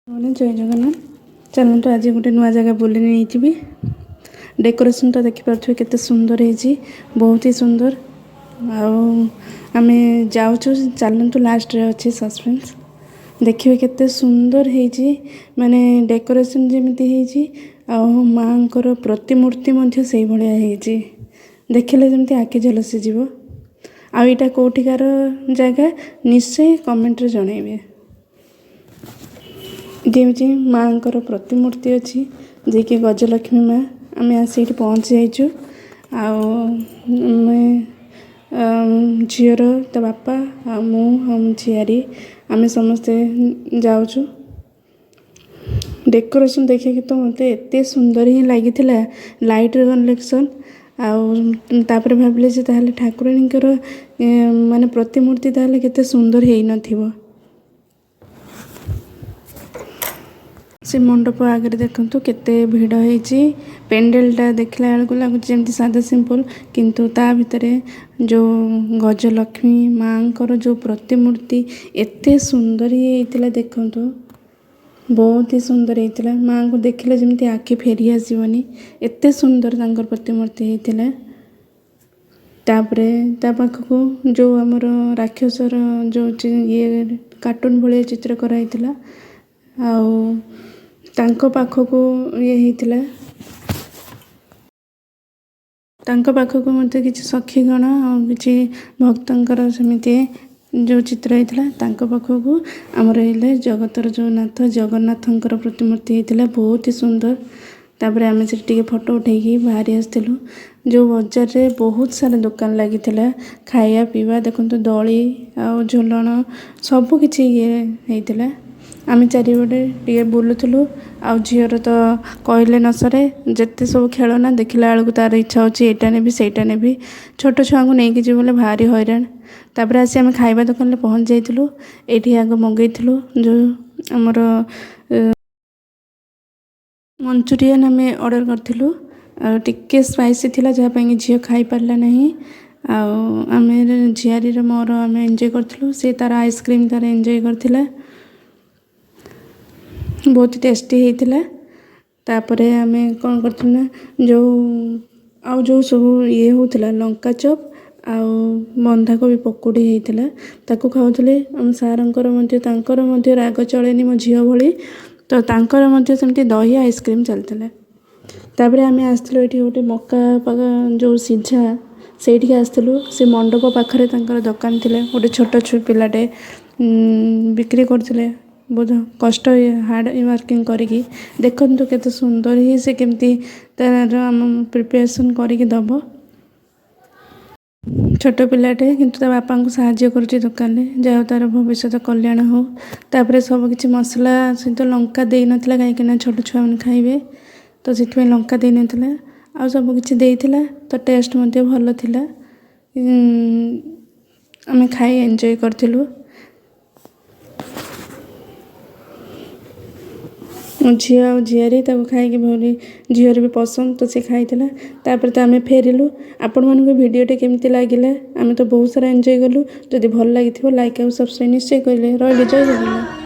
मैंने जय जगन्नाथ चलते आज गोटे नुआ जगह बुले नहीं डेकोरेशन देखिपे केते सुंदर है बहुत ही सुंदर आम जाऊँ चलतु लास्ट रे अच्छे सस्पेंस देखिए केते सुंदर है माने डेकोरेशन जमी माँ को प्रतिमूर्ति से भाया देखिले जमी आखि झलसी जीव आईटा कौटिकार जगह निश्चय कमेंट रे जनइबे ये माँ को प्रतिमूर्ति अच्छी जे कि गजलक्ष्मी माँ आम आसी पहुँची जाइचु झीर तो बापा झीआरी आम समस्ते जाऊँ डेकोरेशन देखिए तो मत एत सुंदर ही लगी लाइट कलेक्शन आपर भाविले ठाकुराणीकर माने प्रतिमूर्ति ताले केते सुंदर है न से मंडप आगे देखु केते भिड़ होती पेंडेलटा देखला बेलू लगुच जमी सादा सिंपल किंतु ता भितर जो गजलक्ष्मी माँ को जो प्रतिमूर्ति एते सुंदर ही होता देखु बहुत ही सुंदर होता माँ को देखले जमी आखि फेरी आसबनी एते सुंदर तांकर प्रतिमूर्ति होता तापरे ता पाखक जो आमर राक्षसर जो ये कार्टून भाया चित्र कराई तांको पाखकू ये होता तांको पाखकू मत कि सखीगण और कि भक्तर सेमती जो चित्र होता तांको पाखकू आमर हेले जगतर जो नाथ जगन्नाथंकर प्रतिमूर्ति होता बहुत ही सुंदर तापर आम से फोटो उठेकी बाहरी आसलु जो बजार रे बहुत सारा दुकान लगी खाया पीवा देखो दली आ झोलन सबकि ये होता आम चारिपटे टे बुलूलु आ झीर तो कहले न सरे जिते सब खेलना देखला बेलू तार इच्छा होची एटा नेबी सेटा नेबी छोट छुआ को लेकिन जीव बोले भारी हैरान तापर आसी आम खाइबा दुकान में पहुँच जाइलु ये आग मंगेलु जो आमर मंचूरियन आम ऑर्डर करूँ टिके स्पाइसी थिला जहाँपाई झील खाई पारा ना आम झीआरी मोर आम एंजॉय करूँ सी तार आइसक्रीम तार एंजॉय करथिला बहुत टेस्टी होता तापरे आम कौन कर जो आउ जो सब ये होता लंका चप आ बंधाकोबी पकोड़ी होता ताकू खाऊले आम सारंकर राग चलेनी मो झील भली तो तांकर सेमती दही आइसक्रीम चलता तापर आम आसलु ये गोटे मका जो सीझा से आसलु से मंडप पाखरे दुकान थी गोटे छोट पिलाटे बिक्री करते बहुत कष्ट हार्ड वर्किंग करी देखु केते सुंदर ही से केमती तार आम प्रिपरेशन करके दब छोट पिलाटे किंतु ता बापा को साहाय्य करुच्ची दुकान में जहाँ तार भविष्य कल्याण हो तापर सबकि मसला सहित लंका दे नाला कहीं छोट छुआ मैंने खाइबे तो से लंका दे ना आ सबकि देता तो टेस्ट भल था आम खाई एंजॉय करूँ झी आ झीआरी खाई भली झीर भी पसंद तो सी खाई तापर तो आम फेरिलु आपण मानक भिडियोटे केमती लगिला आम तो बहुत सारा एंजॉय कलु जदि भल लगी लाइक और सब्सक्राइब निश्चय करें रही जय जगन्नाथ।